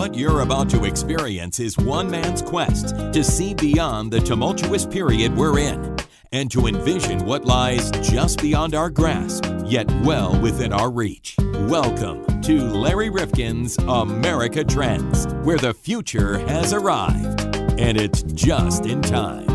What you're about to experience is one man's quest to see beyond the tumultuous period we're in and to envision what lies just beyond our grasp, yet well within our reach. Welcome to Larry Rifkin's America Trends, where the future has arrived, and it's just in time.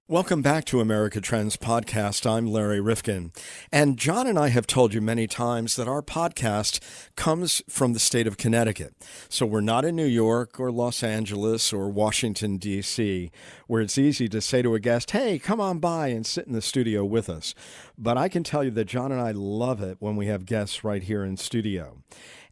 Welcome back to America Trends Podcast. I'm Larry Rifkin. And John and I have told you many times that our podcast comes from the state of Connecticut. So we're not in New York or Los Angeles or Washington, D.C., where it's easy to say to a guest, hey, come on by and sit in the studio with us. But I can tell you that John and I love it when we have guests right here in studio.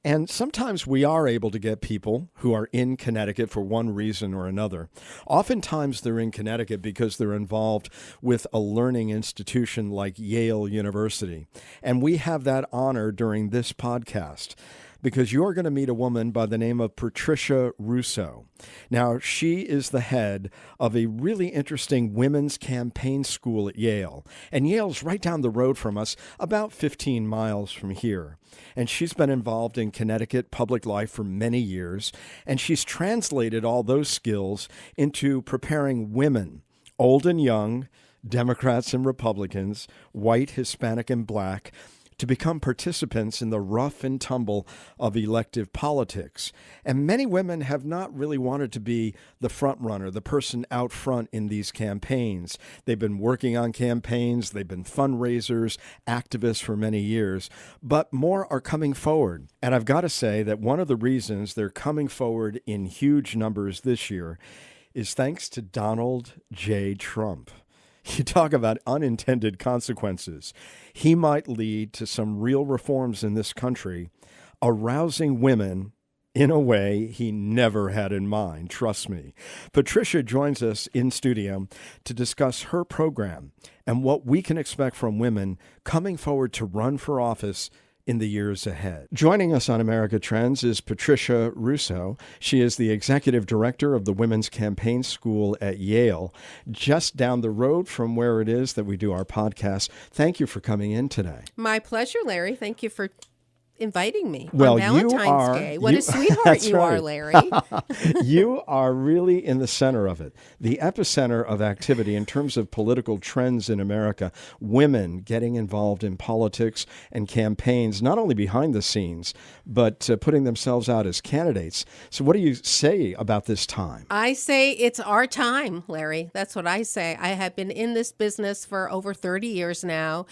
And sometimes we are able to get people who are in Connecticut for one reason or another. Oftentimes they're in Connecticut because they're involved with a learning institution like Yale University. And we have that honor during this podcast, because you're going to meet a woman by the name of Patricia Russo. Now, she is the head of a really interesting women's campaign school at Yale. And Yale's right down the road from us, about 15 miles from here. And she's been involved in Connecticut public life for many years. And she's translated all those skills into preparing women, old and young, Democrats and Republicans, white, Hispanic, and black, to become participants in the rough and tumble of elective politics. And many women have not really wanted to be the front runner, the person out front in these campaigns. They've been working on campaigns, they've been fundraisers, activists for many years, but more are coming forward. And I've got to say that one of the reasons they're coming forward in huge numbers this year is thanks to Donald J. Trump. You talk about unintended consequences. He might lead to some real reforms in this country, arousing women in a way he never had in mind, trust me. Patricia joins us in studio to discuss her program and what we can expect from women coming forward to run for office in the years ahead. Joining us on America Trends is Patricia Russo. She is the executive director of the Women's Campaign School at Yale, just down the road from where it is that we do our podcast. Thank you for coming in today. My pleasure, Larry. Thank you for inviting me on Valentine's Day. What a sweetheart you are, Larry. You are really in the center of it, the epicenter of activity in terms of political trends in America, women getting involved in politics and campaigns, not only behind the scenes, but putting themselves out as candidates. So what do you say about this time? I say it's our time, Larry. That's what I say. I have been in this business for over 30 years now.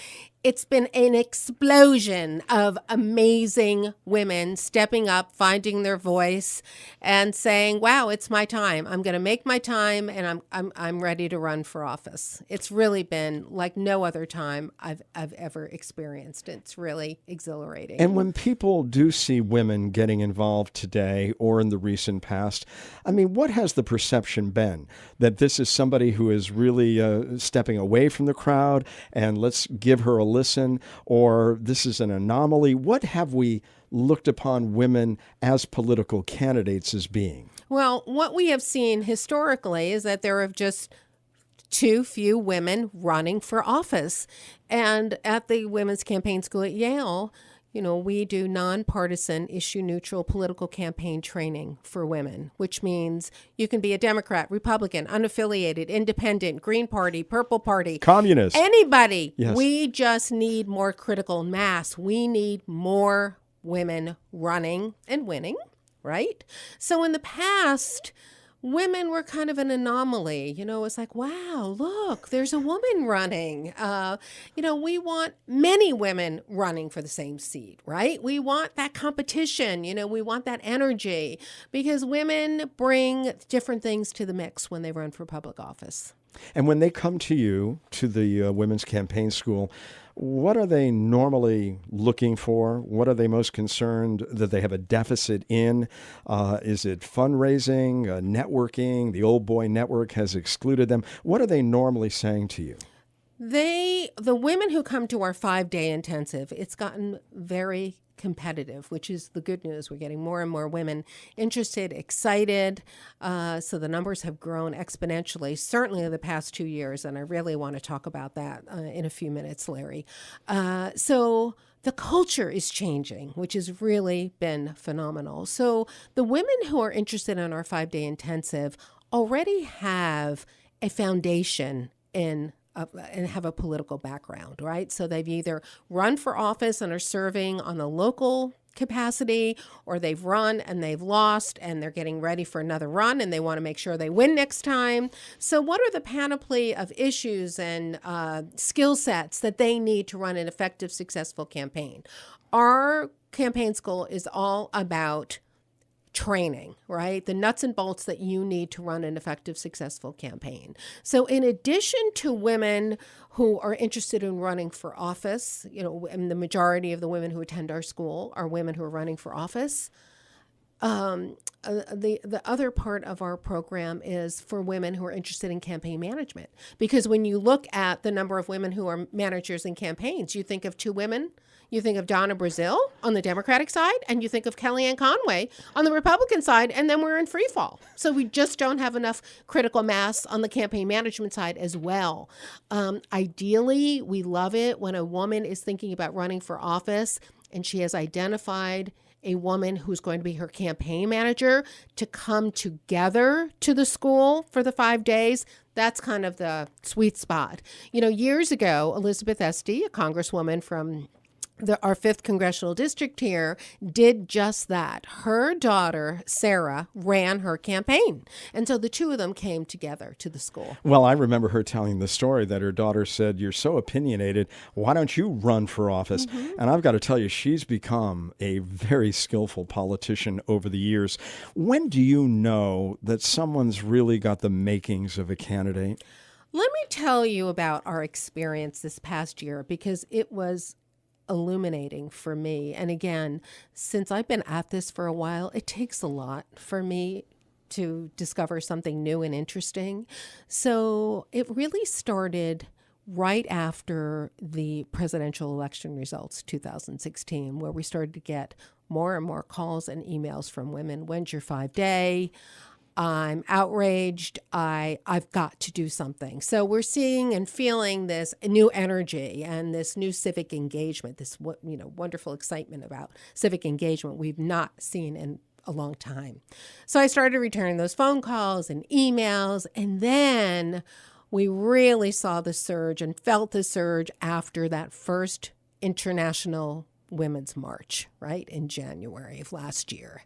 It's been an explosion of amazing women stepping up, finding their voice, and saying, "Wow, it's my time. I'm going to make my time, and I'm ready to run for office." It's really been like no other time I've ever experienced. It's really exhilarating. And when people do see women getting involved today or in the recent past, I mean, what has the perception been? That this is somebody who is really stepping away from the crowd, and let's give her a listen, or this is an anomaly? What have we looked upon women as political candidates as being? Well, what we have seen historically is that there have just too few women running for office. And at the Women's Campaign School at Yale, we do nonpartisan, issue-neutral political campaign training for women, which means you can be a Democrat, Republican, unaffiliated, independent, Green Party, Purple Party, communist, anybody. Yes. We just need more critical mass. We need more women running and winning, right? So in the past, women were kind of an anomaly. It's like, wow, look, there's a woman running. We want many women running for the same seat, right? We want that competition. We want that energy, because women bring different things to the mix when they run for public office. And when they come to you, to the Women's Campaign School, what are they normally looking for? What are they most concerned that they have a deficit in? Is it fundraising, networking? The old boy network has excluded them. What are they normally saying to you? The women who come to our 5-day intensive, it's gotten very competitive, which is the good news. We're getting more and more women interested, excited. So the numbers have grown exponentially, certainly in the past 2 years. And I really want to talk about that in a few minutes, Larry. So the culture is changing, which has really been phenomenal. So the women who are interested in our 5-day intensive already have a foundation in and have a political background, right? So they've either run for office and are serving on the local capacity, or they've run and they've lost and they're getting ready for another run and they want to make sure they win next time. So what are the panoply of issues and skill sets that they need to run an effective, successful campaign? Our campaign school is all about training, right? The nuts and bolts that you need to run an effective, successful campaign. So in addition to women who are interested in running for office, and the majority of the women who attend our school are women who are running for office, the other part of our program is for women who are interested in campaign management. Because when you look at the number of women who are managers in campaigns, you think of 2 women. You think of Donna Brazile on the Democratic side, and you think of Kellyanne Conway on the Republican side, and then we're in free fall. So we just don't have enough critical mass on the campaign management side as well. Ideally, we love it when a woman is thinking about running for office and she has identified a woman who's going to be her campaign manager to come together to the school for the 5 days. That's kind of the sweet spot. Years ago, Elizabeth Esty, a congresswoman from our 5th congressional district here, did just that. Her daughter, Sarah, ran her campaign. And so the 2 of them came together to the school. Well, I remember her telling the story that her daughter said, "You're so opinionated. Why don't you run for office?" Mm-hmm. And I've got to tell you, she's become a very skillful politician over the years. When do you know that someone's really got the makings of a candidate? Let me tell you about our experience this past year, because it was illuminating for me. And again, since I've been at this for a while, it takes a lot for me to discover something new and interesting. So it really started right after the presidential election results, 2016, where we started to get more and more calls and emails from women. When's your 5-day? I'm outraged. I've got to do something. So we're seeing and feeling this new energy and this new civic engagement, this wonderful excitement about civic engagement we've not seen in a long time. So I started returning those phone calls and emails, and then we really saw the surge and felt the surge after that first International Women's March, right, in January of last year.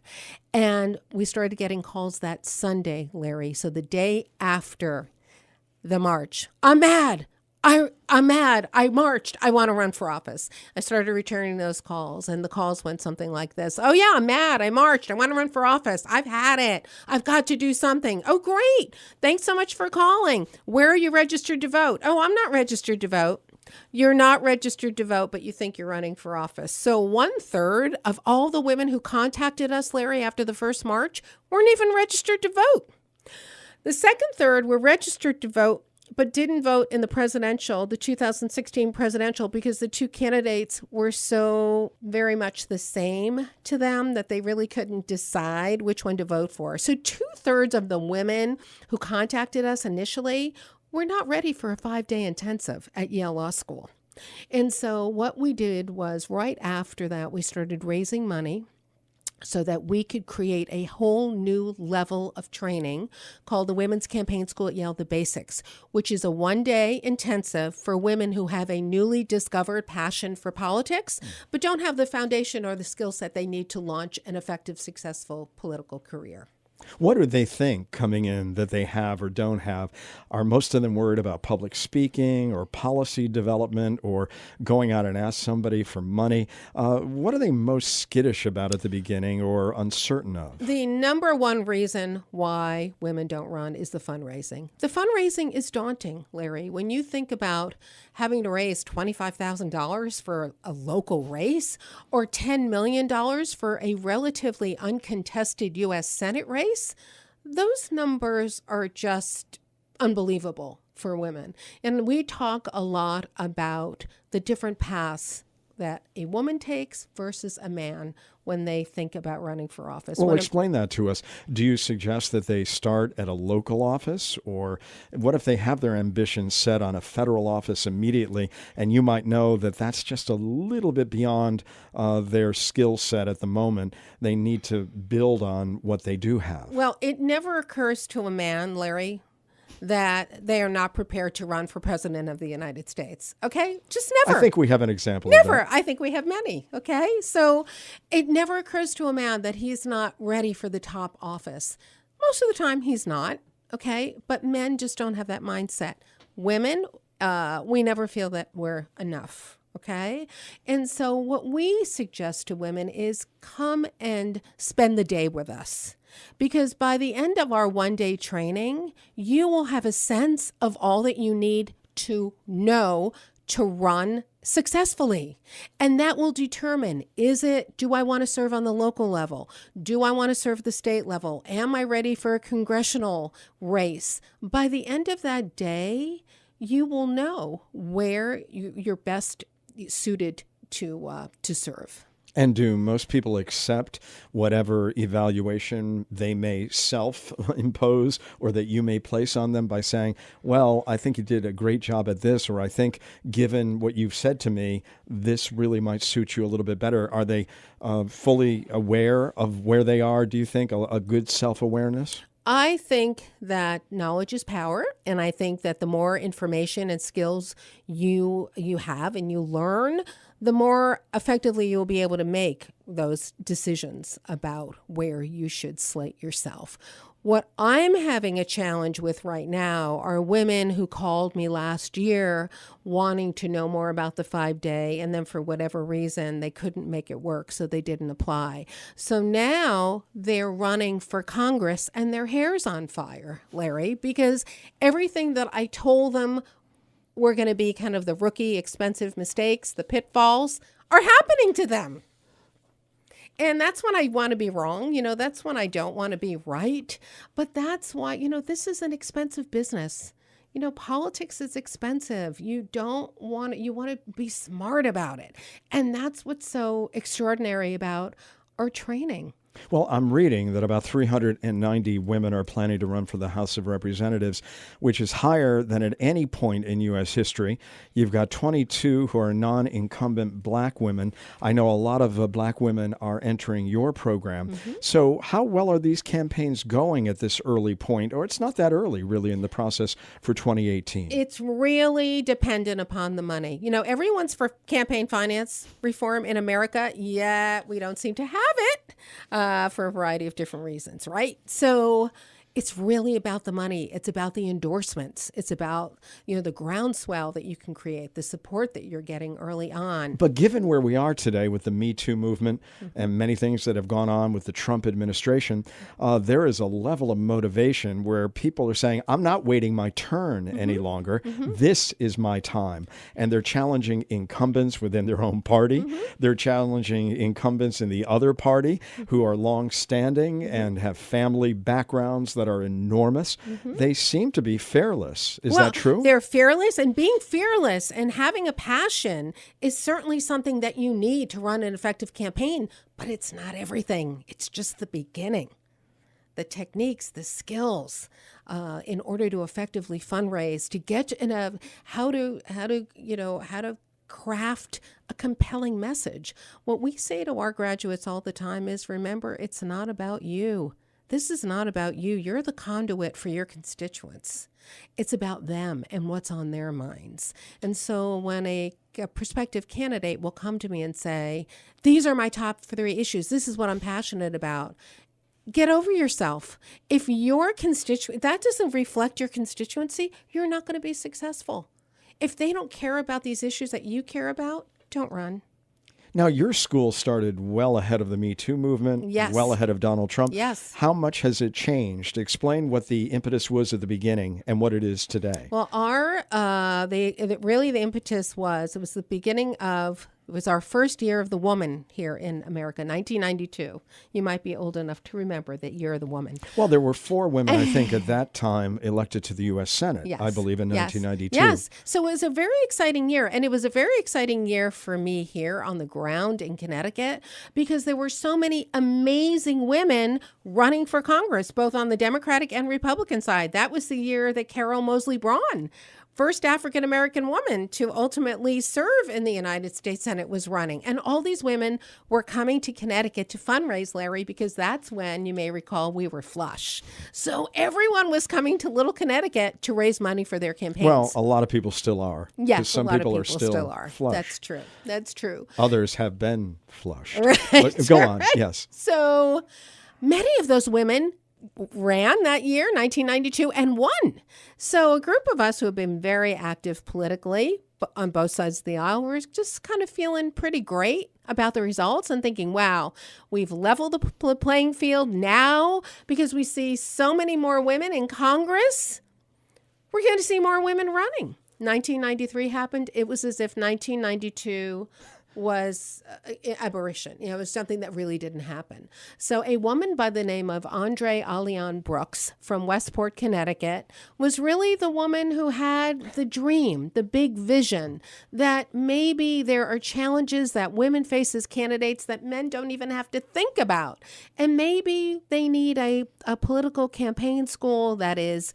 And we started getting calls that Sunday, Larry. So the day after the march, I'm mad. I'm mad. I marched. I want to run for office. I started returning those calls, and the calls went something like this. "Oh, yeah, I'm mad. I marched. I want to run for office. I've had it. I've got to do something." "Oh, great. Thanks so much for calling. Where are you registered to vote?" "Oh, I'm not registered to vote." You're not registered to vote, but you think you're running for office. So 1/3 of all the women who contacted us, Larry, after the first march weren't even registered to vote. The second third were registered to vote, but didn't vote in the 2016 presidential, because the 2 candidates were so very much the same to them that they really couldn't decide which one to vote for. So 2/3 of the women who contacted us initially were not ready for a 5-day intensive at Yale Law School. And so what we did was, right after that, we started raising money so that we could create a whole new level of training called the Women's Campaign School at Yale, the Basics, which is a 1-day intensive for women who have a newly discovered passion for politics, but don't have the foundation or the skill set they need to launch an effective, successful political career. What do they think coming in that they have or don't have? Are most of them worried about public speaking or policy development or going out and ask somebody for money? What are they most skittish about at the beginning or uncertain of? The number one reason why women don't run is the fundraising. The fundraising is daunting, Larry. When you think about having to raise $25,000 for a local race or $10 million for a relatively uncontested U.S. Senate race, those numbers are just unbelievable for women. And we talk a lot about the different paths that a woman takes versus a man when they think about running for office. Well, explain that to us. Do you suggest that they start at a local office, or what if they have their ambitions set on a federal office immediately, and you might know that that's just a little bit beyond their skill set at the moment? They need to build on what they do have. Well, it never occurs to a man, Larry, that they are not prepared to run for president of the United States. Okay? Just never. I think we have an example Never. of that. I think we have many. Okay? So it never occurs to a man that he's not ready for the top office. Most of the time he's not. Okay? But men just don't have that mindset. Women, we never feel that we're enough. Okay? And so what we suggest to women is come and spend the day with us. Because by the end of our one-day training, you will have a sense of all that you need to know to run successfully. And that will determine, do I want to serve on the local level? Do I want to serve the state level? Am I ready for a congressional race? By the end of that day, you will know where you're best suited to serve. And do most people accept whatever evaluation they may self-impose or that you may place on them by saying, well, I think you did a great job at this, or I think given what you've said to me, this really might suit you a little bit better? Are they fully aware of where they are, do you think, a good self-awareness? I think that knowledge is power, and I think that the more information and skills you have and you learn, the more effectively you'll be able to make those decisions about where you should slate yourself. What I'm having a challenge with right now are women who called me last year wanting to know more about the 5-day, and then for whatever reason, they couldn't make it work, so they didn't apply. So now they're running for Congress, and their hair's on fire, Larry, because everything that I told them were going to be kind of the rookie expensive mistakes, the pitfalls, are happening to them. And that's when I want to be wrong. That's when I don't want to be right. But that's why, this is an expensive business. Politics is expensive. You want to be smart about it. And that's what's so extraordinary about our training. Well, I'm reading that about 390 women are planning to run for the House of Representatives, which is higher than at any point in U.S. history. You've got 22 who are non-incumbent black women. I know a lot of black women are entering your program. Mm-hmm. So how well are these campaigns going at this early point? Or it's not that early, really, in the process for 2018. It's really dependent upon the money. Everyone's for campaign finance reform in America, yet we don't seem to have it. For a variety of different reasons, right? So it's really about the money. It's about the endorsements. It's about, the groundswell that you can create, the support that you're getting early on. But given where we are today with the Me Too movement and many things that have gone on with the Trump administration, there is a level of motivation where people are saying, I'm not waiting my turn any longer. This is my time. And they're challenging incumbents within their own party. They're challenging incumbents in the other party who are long-standing and have family backgrounds that are enormous. They seem to be fearless. Is that true? They're fearless, and being fearless and having a passion is certainly something that you need to run an effective campaign, but it's not everything. It's just the beginning. The techniques, the skills, in order to effectively fundraise, to get in how to craft a compelling message. What we say to our graduates all the time is, remember, it's not about you. This is not about you. You're the conduit for your constituents. It's about them and what's on their minds. And so when a prospective candidate will come to me and say, these are my top 3 issues, this is what I'm passionate about, get over yourself. If your that doesn't reflect your constituency, you're not going to be successful. If they don't care about these issues that you care about, don't run. Now, your school started well ahead of the Me Too movement, well ahead of Donald Trump. Yes. How much has it changed? Explain what the impetus was at the beginning and what it is today. Well, the impetus was the beginning of It was our first year of the woman here in America, 1992. You might be old enough to remember that year of the woman. Well, there were 4 women, I think, at that time elected to the U.S. Senate, Yes. I believe, in Yes. 1992. Yes. So it was a very exciting year. And it was a very exciting year for me here on the ground in Connecticut because there were so many amazing women running for Congress, both on the Democratic and Republican side. That was the year that Carol Moseley Braun, first African-American woman to ultimately serve in the United States Senate, was running. And all these women were coming to Connecticut to fundraise, Larry, because that's when, you may recall, we were flush. So everyone was coming to Little Connecticut to raise money for their campaigns. Well, a lot of people still are. Yes, 'Cause some a lot people of people are still are. flush. That's true. That's true. Others have been flushed. Right. Go on. Yes. So many of those women ran that year, 1992, and won. So a group of us who have been very active politically on both sides of the aisle were just kind of feeling pretty great about the results and thinking, wow, we've leveled the playing field now because we see so many more women in Congress. We're going to see more women running. 1993 happened. It was as if 1992 was aberration. It was something that really didn't happen. So a woman by the name of Andre Allian Brooks from Westport, Connecticut, was really the woman who had the dream, the big vision that maybe there are challenges that women face as candidates that men don't even have to think about. And maybe they need a political campaign school that is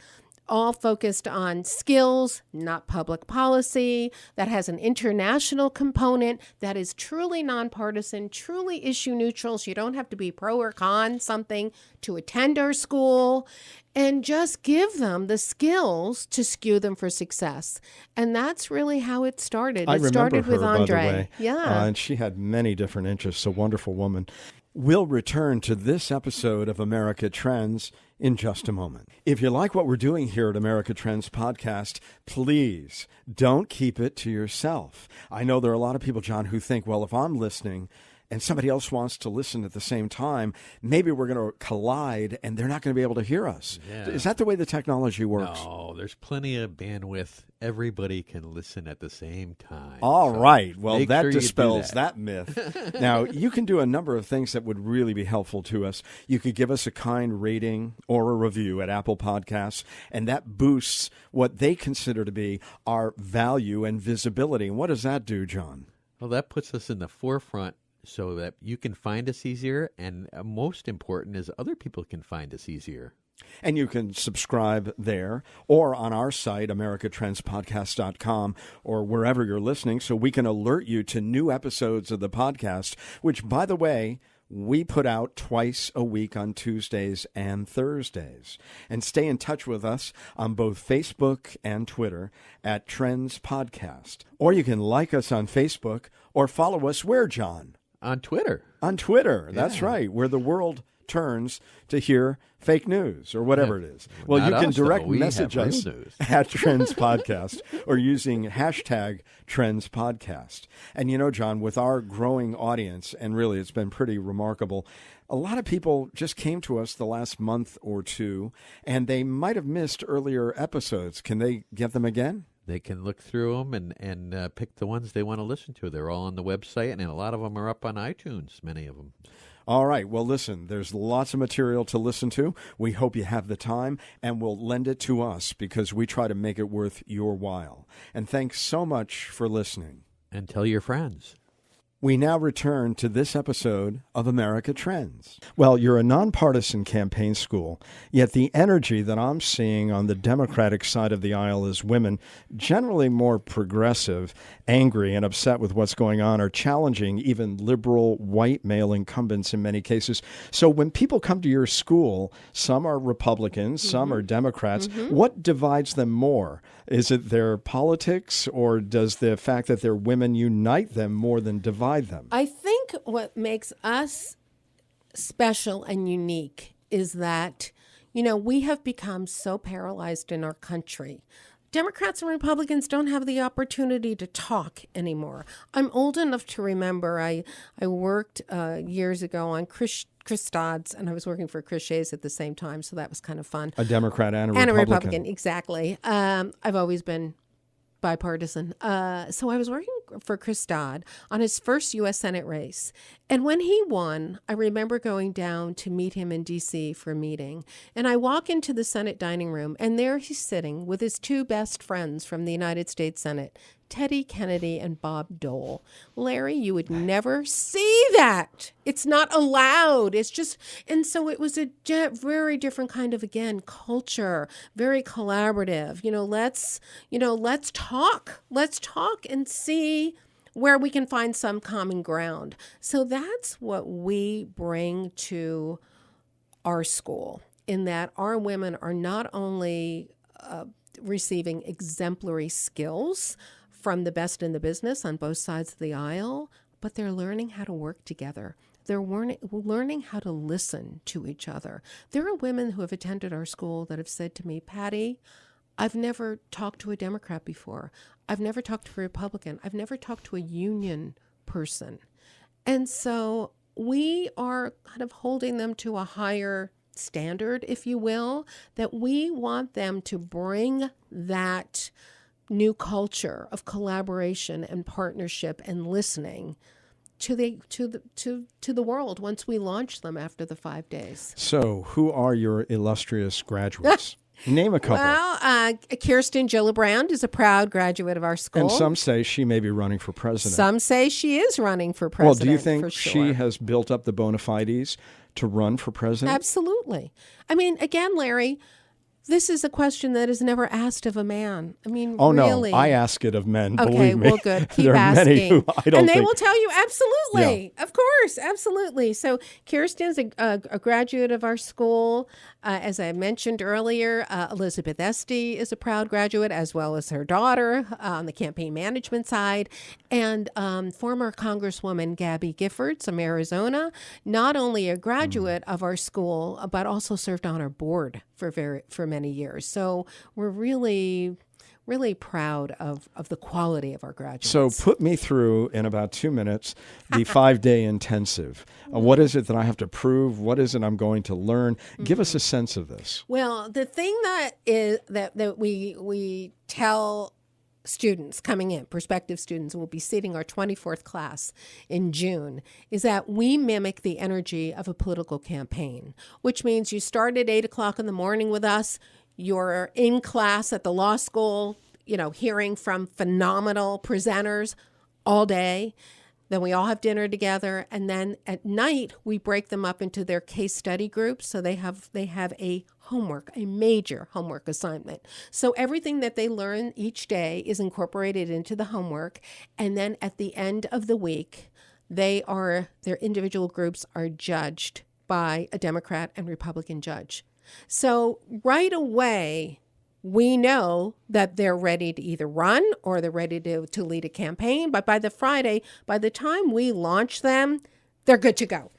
all focused on skills, not public policy, that has an international component, that is truly nonpartisan, truly issue neutral. So you don't have to be pro or con something to attend our school, and just give them the skills to skew them for success. And that's really how it started. I It started remember her, with Andre. by the way. Yeah. And she had many different interests, a wonderful woman. We'll return to this episode of America Trends in just a moment. If you like what we're doing here at America Trends Podcast, please don't keep it to yourself. I know there are a lot of people, John, who think, well, if I'm listening and somebody else wants to listen at the same time, maybe we're going to collide and they're not going to be able to hear us. Yeah. Is that the way the technology works? No, there's plenty of bandwidth. Everybody can listen at the same time. All right. Well, make that sure you do dispels that. that myth. Now, you can do a number of things that would really be helpful to us. You could give us a kind rating or a review at Apple Podcasts, and that boosts what they consider to be our value and visibility. And what does that do, John? Well, that puts us in the forefront so that you can find us easier, and most important is other people can find us easier. And you can subscribe there or on our site, americatrendspodcast.com, or wherever you're listening, so we can alert you to new episodes of the podcast, which, by the way, we put out twice a week on Tuesdays and Thursdays. And stay in touch with us on both Facebook and Twitter at Trends Podcast. Or you can like us on Facebook or follow us where, John? On Twitter. On Twitter. That's right, where the world turns to hear fake news or whatever it is. Well, Not you can us, though. direct We message have real us news. at Trends Podcast or using hashtag Trends Podcast. And you know, John, with our growing audience, and really it's been pretty remarkable, a lot of people just came to us the last month or two, and they might have missed earlier episodes. Can they get them again? They can look through them and pick the ones they want to listen to. They're all on the website, and a lot of them are up on iTunes, many of them. All right. Well, listen, there's lots of material to listen to. We hope you have the time, and we'll lend it to us because we try to make it worth your while. And thanks so much for listening. And tell your friends. We now return to this episode of America Trends. Well, you're a nonpartisan campaign school, yet the energy that I'm seeing on the Democratic side of the aisle is women, generally more progressive, angry, and upset with what's going on, are challenging even liberal white male incumbents in many cases. So when people come to your school, some are Republicans, some are Democrats. What divides them more? Is it their politics, or does the fact that they're women unite them more than divide them? I think what makes us special and unique is that, we have become so paralyzed in our country. Democrats and Republicans don't have the opportunity to talk anymore. I'm old enough to remember I worked years ago on Chris Dodd's, and I was working for Chris Shays at the same time, so that was kind of fun. A Democrat and a And Republican. exactly. I've always been bipartisan. So I was working for Chris Dodd on his first U.S. Senate race. And when he won, I remember going down to meet him in D.C. for a meeting. And I walk into the Senate dining room, and there he's sitting with his two best friends from the United States Senate, Teddy Kennedy and Bob Dole. Larry, you would never see that. It's not allowed. It's just, and so it was a very different kind of, again, culture, very collaborative. Let's talk. Let's talk and see where we can find some common ground. So that's what we bring to our school, in that our women are not only receiving exemplary skills from the best in the business on both sides of the aisle, but they're learning how to work together. They're learning how to listen to each other. There are women who have attended our school that have said to me, Patty, I've never talked to a Democrat before. I've never talked to a Republican. I've never talked to a union person. And so we are kind of holding them to a higher standard, if you will, that we want them to bring that new culture of collaboration and partnership and listening to the world once we launch them after the 5 days. So, who are your illustrious graduates? Name a couple. Well, Kirsten Gillibrand is a proud graduate of our school. And some say she may be running for president. Some say she is running for president. Well, do you think for sure. she has built up the bona fides to run for president? Absolutely. I mean, again, Larry, this is a question that is never asked of a man. I mean, really. No, I ask it of men, okay, believe me. Well, good. Keep there are asking. many who I don't and they think... will tell you, absolutely. Yeah. Of course, absolutely. So Kirsten's a graduate of our school. As I mentioned earlier, Elizabeth Esty is a proud graduate, as well as her daughter on the campaign management side. And former Congresswoman Gabby Giffords from Arizona, not only a graduate of our school, but also served on our board for many years. So we're really proud of the quality of our graduates. So put me through, in about 2 minutes, the 5-day intensive. What is it that I have to prove? What is it I'm going to learn? Give us a sense of this. Well, the thing that we tell students coming in, prospective students, will be seating our 24th class in June, is that we mimic the energy of a political campaign, which means you start at 8 o'clock in the morning with us. You're in class at the law school, hearing from phenomenal presenters all day. Then we all have dinner together. And then at night, we break them up into their case study groups. So they have a major homework assignment. So everything that they learn each day is incorporated into the homework. And then at the end of the week, their individual groups are judged by a Democrat and Republican judge. So right away, we know that they're ready to either run or they're ready to lead a campaign. But by the time we launch them, they're good to go.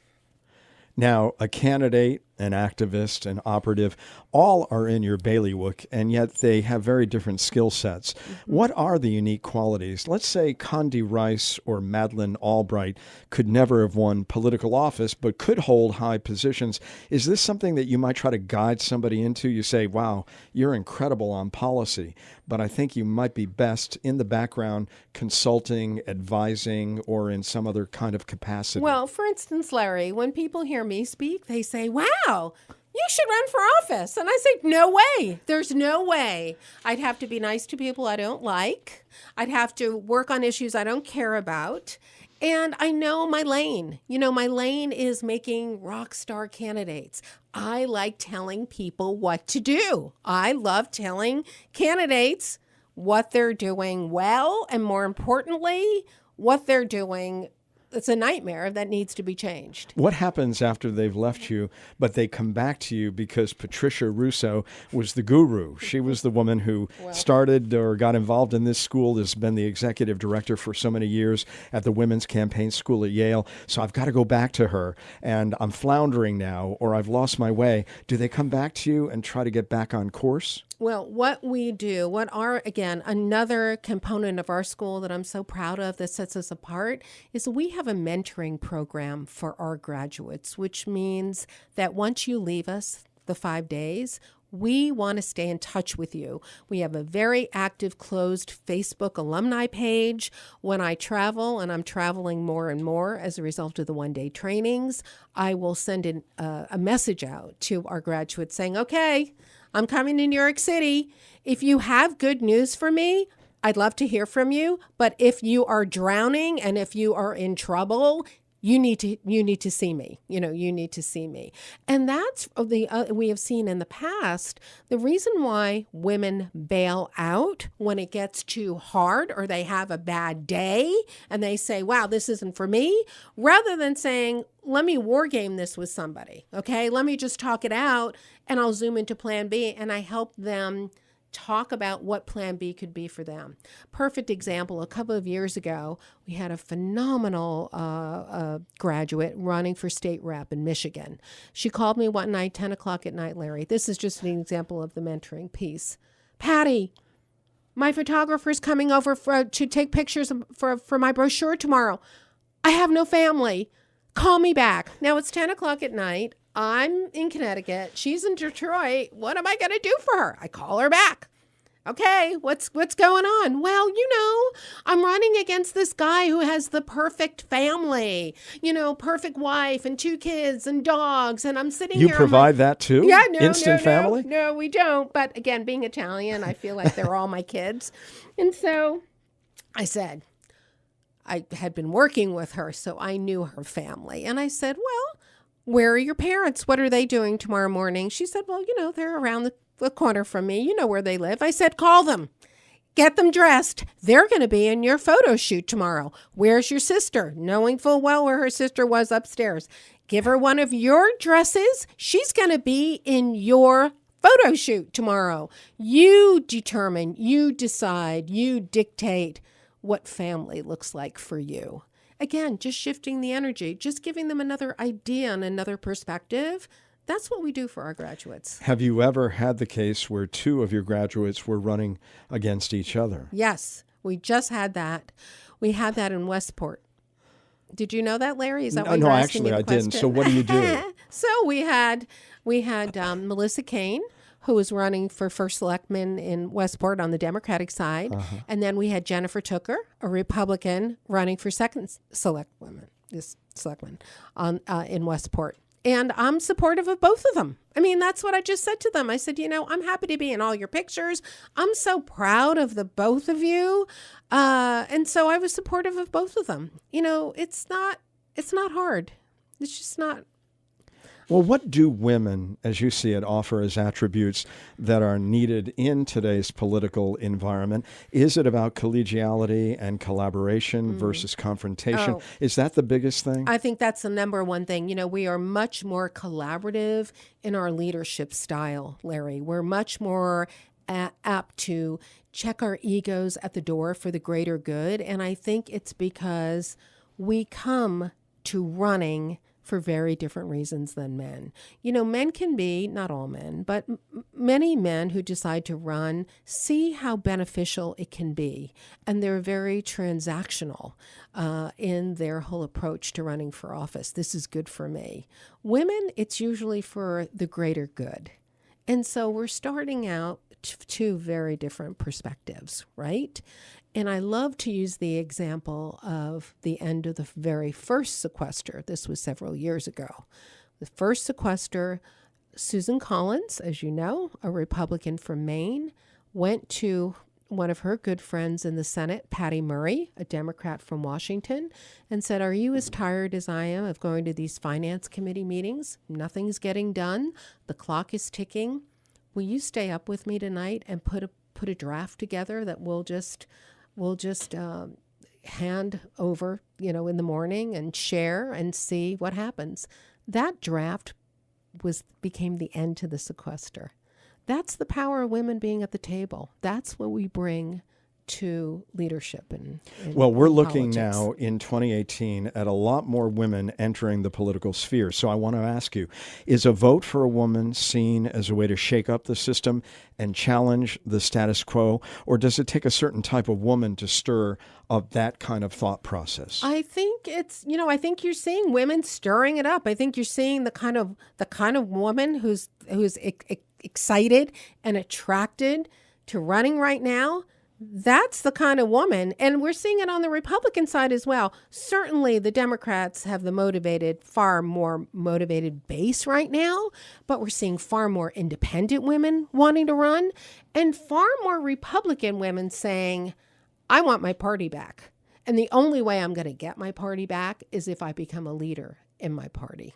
Now, a candidate, an activist, an operative, all are in your bailiwick, and yet they have very different skill sets. Mm-hmm. What are the unique qualities? Let's say Condi Rice or Madeleine Albright could never have won political office, but could hold high positions. Is this something that you might try to guide somebody into? You say, wow, you're incredible on policy, but I think you might be best in the background consulting, advising, or in some other kind of capacity. Well, for instance, Larry, when people hear me speak, they say, wow, you should run for office. And I say, no way. There's no way. I'd have to be nice to people I don't like. I'd have to work on issues I don't care about. And I know my lane. My lane is making rock star candidates. I like telling people what to do. I love telling candidates what they're doing well, and more importantly, what they're doing it's a nightmare that needs to be changed. What happens after they've left you, but they come back to you because Patricia Russo was the guru? She was the woman who started or got involved in this school, has been the executive director for so many years at the Women's Campaign School at Yale. So I've got to go back to her, and I'm floundering now, or I've lost my way. Do they come back to you and try to get back on course? Well, what we do, again, another component of our school that I'm so proud of that sets us apart is we have a mentoring program for our graduates, which means that once you leave us the 5 days, We want to stay in touch with you. We have a very active closed Facebook alumni page. When I travel, and I'm traveling more and more as a result of the one-day trainings, I will send a message out to our graduates saying, okay, I'm coming to New York City. If you have good news for me, I'd love to hear from you. But if you are drowning and if you are in trouble, you need to see me. You need to see me. And that's we have seen in the past, the reason why women bail out when it gets too hard or they have a bad day and they say, wow, this isn't for me, rather than saying, let me war game this with somebody. Okay, let me just talk it out and I'll zoom into plan B, and I help them talk about what plan B could be for them. Perfect example, a couple of years ago, we had a phenomenal graduate running for state rep in Michigan. She called me one night, 10 o'clock at night, Larry. This is just an example of the mentoring piece. Patty, my photographer's coming over to take pictures for my brochure tomorrow. I have no family. Call me back. Now it's 10 o'clock at night. I'm in Connecticut. She's in Detroit. What am I going to do for her? I call her back. Okay, what's going on? Well, I'm running against this guy who has the perfect family, perfect wife and 2 kids and dogs. And I'm sitting here. You provide that too? Yeah, Instant family? No, we don't. But again, being Italian, I feel like they're all my kids. And so I said, I had been working with her, so I knew her family. And I said, well, where are your parents? What are they doing tomorrow morning? She said, well, they're around the corner from me. You know where they live. I said, call them. Get them dressed. They're going to be in your photo shoot tomorrow. Where's your sister? Knowing full well where her sister was upstairs. Give her one of your dresses. She's going to be in your photo shoot tomorrow. You determine, you decide, you dictate what family looks like for you. Again, just shifting the energy, just giving them another idea and another perspective. That's what we do for our graduates. Have you ever had the case where 2 of your graduates were running against each other? Yes, we just had that. We had that in Westport. Did you know that, Larry? Is that what you're asking me the question? Didn't. So what do you do? So we had Melissa Kane, who was running for first selectman in Westport on the Democratic side. And then we had Jennifer Tooker, a Republican, running for second selectman in Westport. And I'm supportive of both of them. I mean, that's what I just said to them. I said, I'm happy to be in all your pictures. I'm so proud of the both of you. And so I was supportive of both of them. It's not hard. It's just not. Well, what do women, as you see it, offer as attributes that are needed in today's political environment? Is it about collegiality and collaboration versus confrontation? Oh. Is that the biggest thing? I think that's the number one thing. We are much more collaborative in our leadership style, Larry. We're much more apt to check our egos at the door for the greater good. And I think it's because we come to running for very different reasons than men. Men can be, not all men, but many men who decide to run see how beneficial it can be. And they're very transactional in their whole approach to running for office. This is good for me. Women, it's usually for the greater good. And so we're starting out 2 very different perspectives, right? And I love to use the example of the end of the very first sequester. This was several years ago. The first sequester, Susan Collins, as you know, a Republican from Maine, went to one of her good friends in the Senate, Patty Murray, a Democrat from Washington, and said, are you as tired as I am of going to these finance committee meetings? Nothing's getting done. The clock is ticking. Will you stay up with me tonight and put a draft together that we'll just hand over, in the morning and share and see what happens. That draft became the end to the sequester. That's the power of women being at the table. That's what we bring to leadership in Well, we're looking politics. now in 2018 at a lot more women entering the political sphere. So I want to ask you, is a vote for a woman seen as a way to shake up the system and challenge the status quo? Or does it take a certain type of woman to stir up that kind of thought process? I think it's, I think you're seeing women stirring it up. I think you're seeing the kind of woman who's excited and attracted to running right now, that's the kind of woman, and we're seeing it on the Republican side as well. Certainly the Democrats have the far more motivated base right now, but we're seeing far more independent women wanting to run and far more Republican women saying, I want my party back. And the only way I'm going to get my party back is if I become a leader in my party.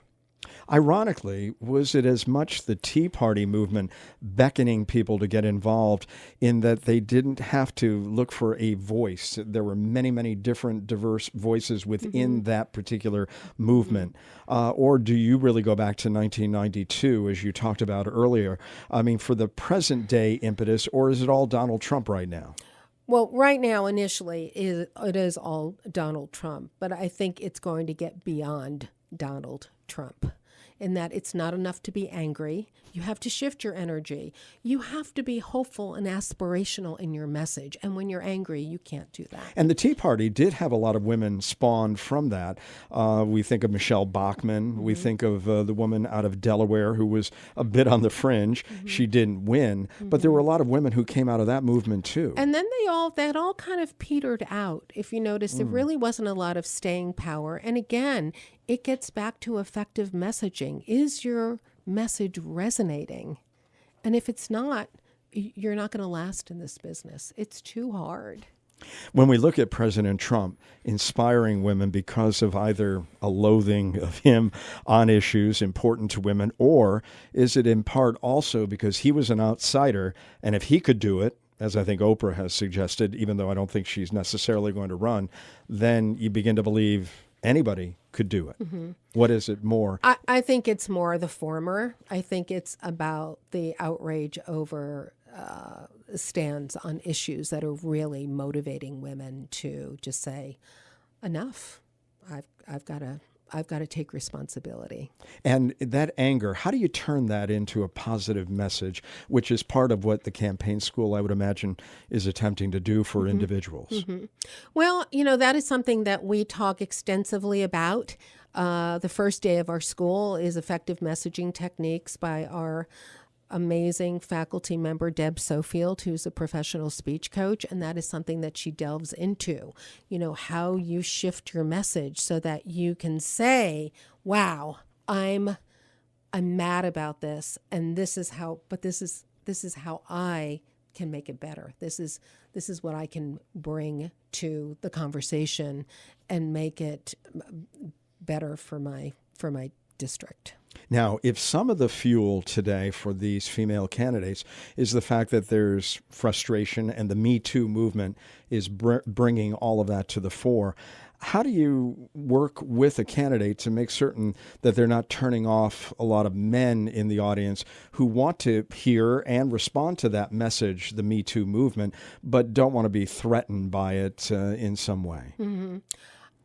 Ironically, was it as much the Tea Party movement beckoning people to get involved in that they didn't have to look for a voice? There were many, many different diverse voices within that particular movement. Or do you really go back to 1992, as you talked about earlier? I mean, for the present day impetus, or is it all Donald Trump right now? Well, right now, initially, it is all Donald Trump, but I think it's going to get beyond Donald Trump in that it's not enough to be angry. You have to shift your energy. You have to be hopeful and aspirational in your message. And when you're angry, you can't do that. And the Tea Party did have a lot of women spawned from that. We think of Michelle Bachmann. We think of the woman out of Delaware who was a bit on the fringe. She didn't win, but there were a lot of women who came out of that movement too. And then that all kind of petered out. If you notice, there really wasn't a lot of staying power. And again, it gets back to effective messaging. Is your message resonating? And if it's not, you're not going to last in this business. It's too hard. When we look at President Trump inspiring women because of either a loathing of him on issues important to women, or is it in part also because he was an outsider, and if he could do it, as I think Oprah has suggested, even though I don't think she's necessarily going to run, then you begin to believe anybody could do it. What is it more? I think it's more the former. I think it's about the outrage over stands on issues that are really motivating women to just say, enough. I've got to take responsibility. And that anger, how do you turn that into a positive message, which is part of what the campaign school, I would imagine, is attempting to do for individuals? Well, that is something that we talk extensively about. The first day of our school is effective messaging techniques by our amazing faculty member, Deb Sofield, who's a professional speech coach. And that is something that she delves into, how you shift your message so that you can say, wow, I'm mad about this. And this is how I can make it better. This is what I can bring to the conversation and make it better for my district. Now, if some of the fuel today for these female candidates is the fact that there's frustration and the Me Too movement is bringing all of that to the fore, how do you work with a candidate to make certain that they're not turning off a lot of men in the audience who want to hear and respond to that message, the Me Too movement, but don't want to be threatened by it in some way?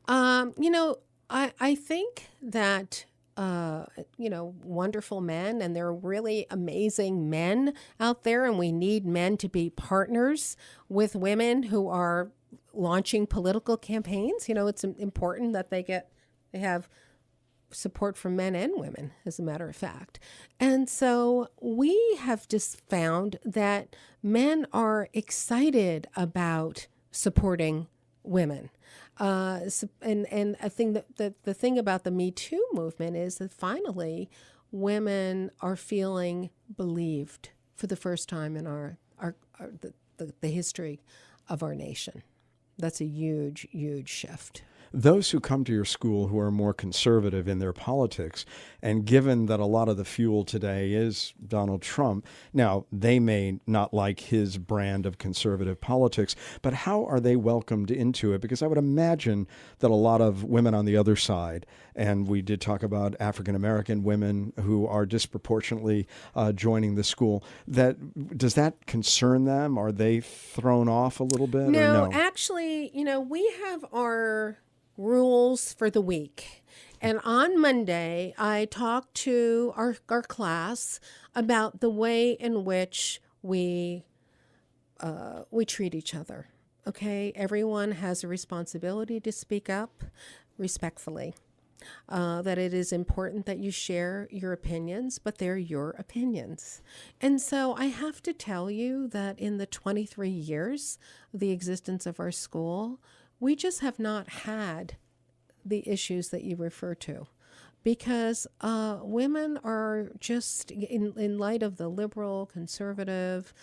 I think that wonderful men, and there are really amazing men out there, and we need men to be partners with women who are launching political campaigns. It's important that they have support from men and women, as a matter of fact. And so we have just found that men are excited about supporting women. And I think that the thing about the Me Too movement is that finally women are feeling believed for the first time in the history of our nation. That's a huge, huge shift. Those who come to your school who are more conservative in their politics, and given that a lot of the fuel today is Donald Trump, now they may not like his brand of conservative politics, but how are they welcomed into it? Because I would imagine that a lot of women on the other side, and we did talk about African-American women who are disproportionately joining the school, does that concern them? Are they thrown off a little bit? No, or no? Actually, we have our rules for the week. And on Monday, I talked to our class about the way in which we treat each other. Okay, everyone has a responsibility to speak up respectfully. that it is important that you share your opinions, but they're your opinions. And so I have to tell you that in the 23 years of the existence of our school, we just have not had the issues that you refer to. Because women are just, in light of the liberal, conservative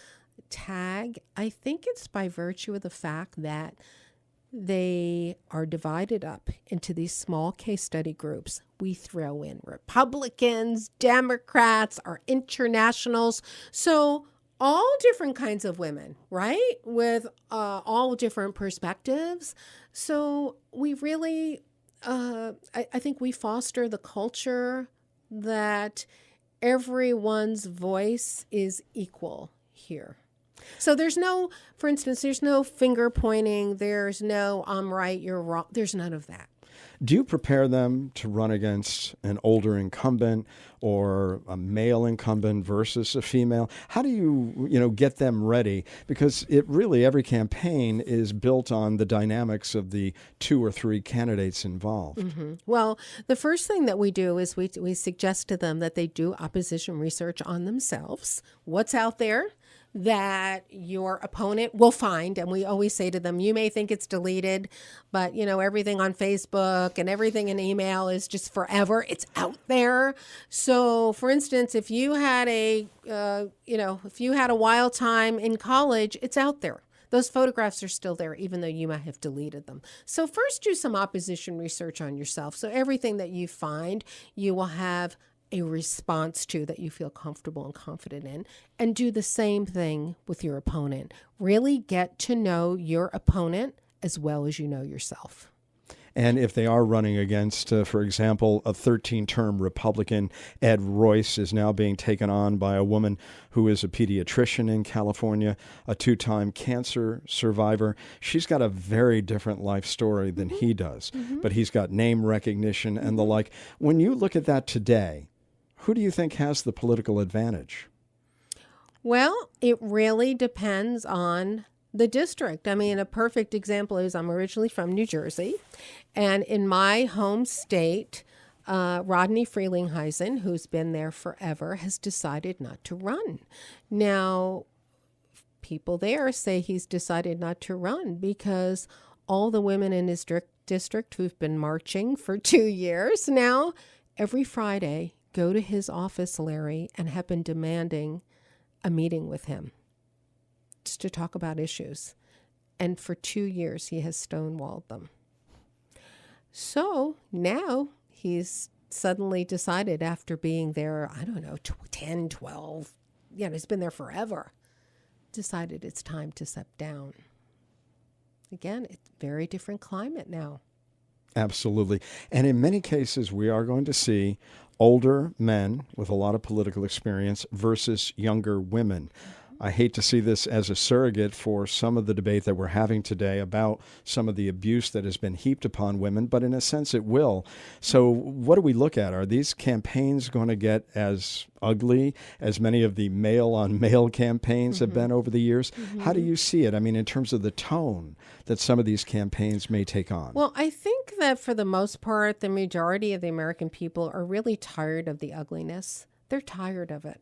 tag, I think it's by virtue of the fact that they are divided up into these small case study groups. We throw in Republicans, Democrats, our internationals. So all different kinds of women, right? With all different perspectives. So we really, I think we foster the culture that everyone's voice is equal here. So there's no, for instance, there's no finger pointing. There's no, I'm right, you're wrong. There's none of that. Do you prepare them to run against an older incumbent or a male incumbent versus a female? How do you get them ready? Because it really, every campaign is built on the dynamics of the 2 or 3 candidates involved. Mm-hmm. Well, the first thing that we do is we suggest to them that they do opposition research on themselves. What's out there that your opponent will find. And we always say to them, you may think it's deleted, but everything on Facebook and everything in email is just forever. It's out there. So for instance, if you had if you had a wild time in college, it's out there. Those photographs are still there, even though you might have deleted them. So first do some opposition research on yourself. So everything that you find, you will have a response to that you feel comfortable and confident in, and do the same thing with your opponent. Really get to know your opponent as well as you know yourself. And if they are running against, for example, a 13-term Republican, Ed Royce is now being taken on by a woman who is a pediatrician in California, a 2-time cancer survivor. She's got a very different life story than he does, but he's got name recognition and the like. When you look at that today, who do you think has the political advantage? Well, it really depends on the district. I mean, a perfect example is I'm originally from New Jersey, and in my home state, Rodney Frelinghuysen, who's been there forever, has decided not to run. Now, people there say he's decided not to run because all the women in his district who've been marching for 2 years now, every Friday, go to his office, Larry, and have been demanding a meeting with him just to talk about issues. And for 2 years, he has stonewalled them. So now he's suddenly decided, after being there, 10, 12, he's been there forever, decided it's time to step down. Again, it's a very different climate now. Absolutely. And in many cases, we are going to see older men with a lot of political experience versus younger women. I hate to see this as a surrogate for some of the debate that we're having today about some of the abuse that has been heaped upon women, but in a sense it will. So what do we look at? Are these campaigns going to get as ugly as many of the male-on-male campaigns have been over the years? How do you see it? I mean, in terms of the tone that some of these campaigns may take on. Well, I think that for the most part, the majority of the American people are really tired of the ugliness. They're tired of it.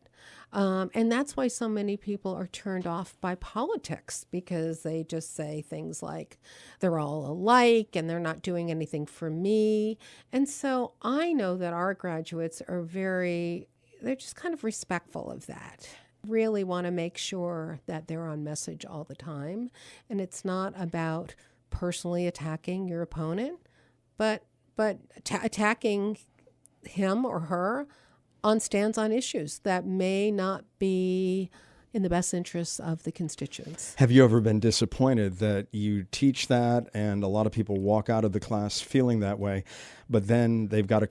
And that's why so many people are turned off by politics, because they just say things like they're all alike and they're not doing anything for me. And so I know that our graduates are they're just kind of respectful of that. Really want to make sure that they're on message all the time. And it's not about personally attacking your opponent, but attacking him or her on stands on issues that may not be in the best interests of the constituents. Have you ever been disappointed that you teach that and a lot of people walk out of the class feeling that way, but then they've got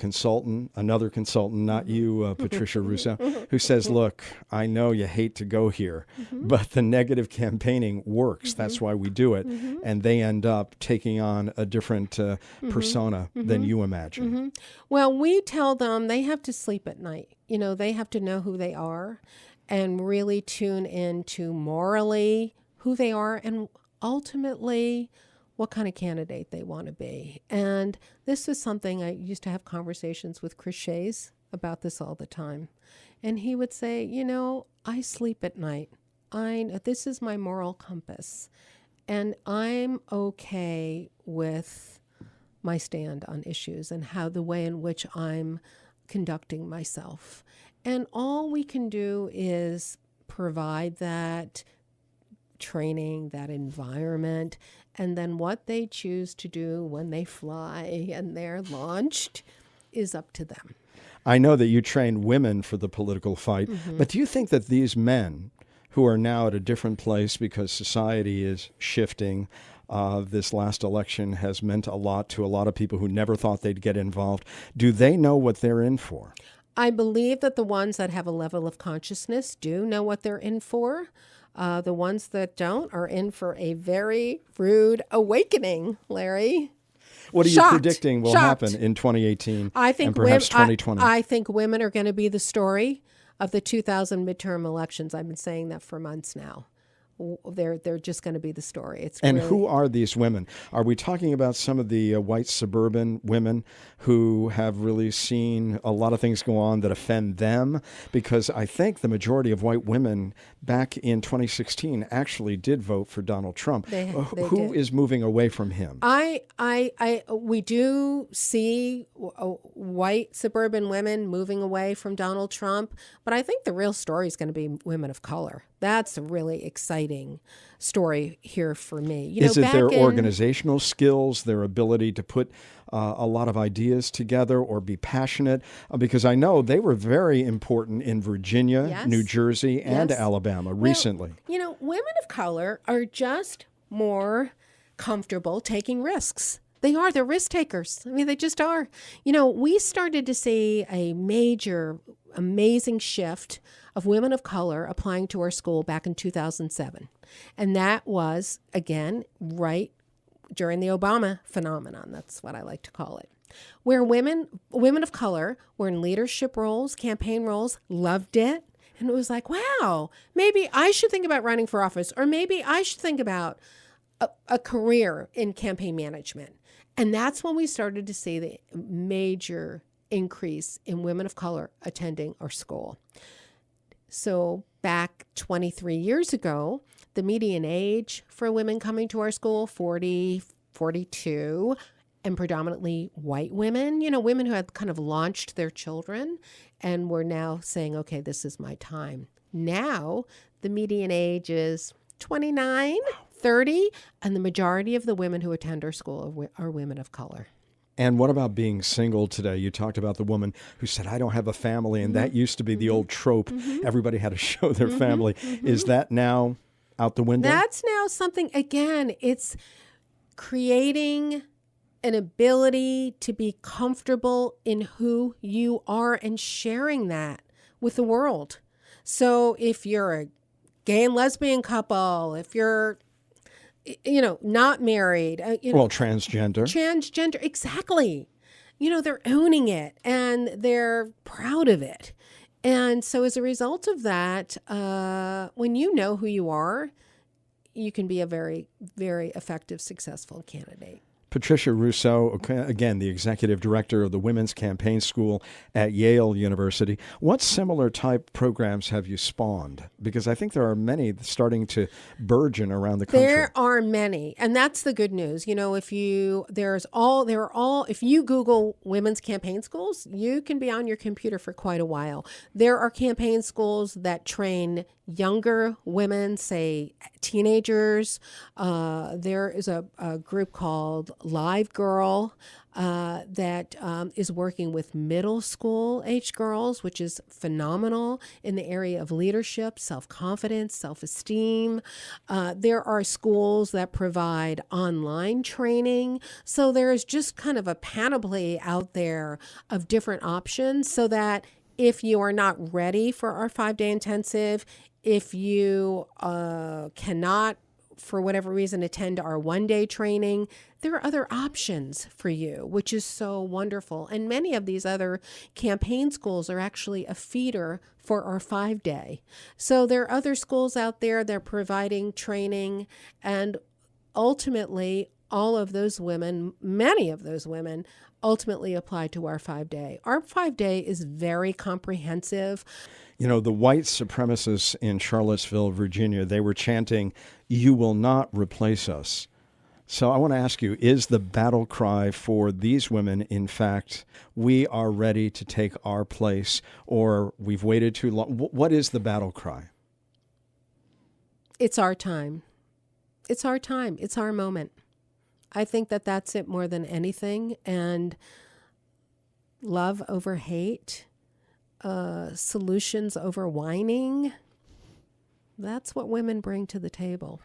another consultant, not you, Patricia Russo, who says, look, I know you hate to go here, but the negative campaigning works. That's why we do it. And they end up taking on a different persona than you imagine. Well, we tell them they have to sleep at night. They have to know who they are and really tune into morally who they are and ultimately what kind of candidate they want to be. And this is something I used to have conversations with Chris Shays about this all the time. And he would say, I sleep at night. This is my moral compass. And I'm okay with my stand on issues and how the way in which I'm conducting myself. And all we can do is provide that training, that environment, and then what they choose to do when they fly and they're launched is up to them. I know that you train women for the political fight, but do you think that these men who are now at a different place because society is shifting, this last election has meant a lot to a lot of people who never thought they'd get involved, do they know what they're in for? I believe that the ones that have a level of consciousness do know what they're in for. The ones that don't are in for a very rude awakening, Larry. What are you predicting will happen in 2018 and perhaps 2020? I think women are going to be the story of the 2000 midterm elections. I've been saying that for months now. They're just going to be the story. Who are these women? Are we talking about some of the white suburban women who have really seen a lot of things go on that offend them? Because I think the majority of white women back in 2016 actually did vote for Donald Trump. Who is moving away from him? We do see white suburban women moving away from Donald Trump, but I think the real story is going to be women of color. That's a really exciting story here for me. Is it their organizational skills, their ability to put a lot of ideas together or be passionate? Because I know they were very important in Virginia, yes. New Jersey, and Alabama recently. Women of color are just more comfortable taking risks. They're risk takers. I mean, they just are. We started to see a major, amazing shift of women of color applying to our school back in 2007. And that was, again, right during the Obama phenomenon. That's what I like to call it. Where women of color were in leadership roles, campaign roles, loved it. And it was like, wow, maybe I should think about running for office, or maybe I should think about a career in campaign management. And that's when we started to see the major increase in women of color attending our school. So back 23 years ago, the median age for women coming to our school, 40, 42, and predominantly white women, women who had kind of launched their children and were now saying, okay, this is my time. Now, the median age is 29, 30, and the majority of the women who attend our school are women of color. And what about being single today? You talked about the woman who said, I don't have a family, and that used to be the old trope. Everybody had to show their family. Is that now out the window? That's now something, again, it's creating an ability to be comfortable in who you are and sharing that with the world. So if you're a gay and lesbian couple, if you're not married. Transgender, exactly. They're owning it and they're proud of it. And so as a result of that, when you know who you are, you can be a very, very effective, successful candidate. Patricia Russo, again, the executive director of the Women's Campaign School at Yale University. What similar type programs have you spawned? Because I think there are many starting to burgeon around the country. There are many, and that's the good news. If you Google women's campaign schools, you can be on your computer for quite a while. There are campaign schools that train younger women, say teenagers. There is a group called Live Girl that is working with middle school age girls, which is phenomenal in the area of leadership, self-confidence, self-esteem. There are schools that provide online training. So there's just kind of a panoply out there of different options so that if you are not ready for our 5-day intensive, if you cannot, for whatever reason, attend our 1-day training, there are other options for you, which is so wonderful. And many of these other campaign schools are actually a feeder for our 5-day. So there are other schools out there that are providing training, and ultimately all of those women, many of those women, ultimately apply to our 5-day. Our 5-day is very comprehensive. You know, the white supremacists in Charlottesville, Virginia, they were chanting, "You will not replace us." So I want to ask you, is the battle cry for these women, in fact, we are ready to take our place, or we've waited too long? What is the battle cry? It's our time. It's our time. It's our moment. I think that that's it more than anything. And love over hate, solutions over whining, that's what women bring to the table.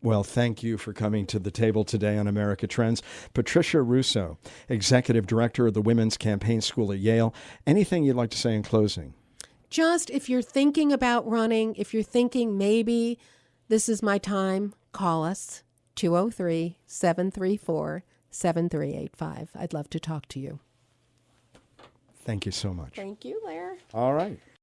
Well, thank you for coming to the table today on America Trends. Patricia Russo, Executive Director of the Women's Campaign School at Yale. Anything you'd like to say in closing? Just if you're thinking about running, if you're thinking maybe this is my time, call us, 203-734-7385. I'd love to talk to you. Thank you so much. Thank you, Lair. All right.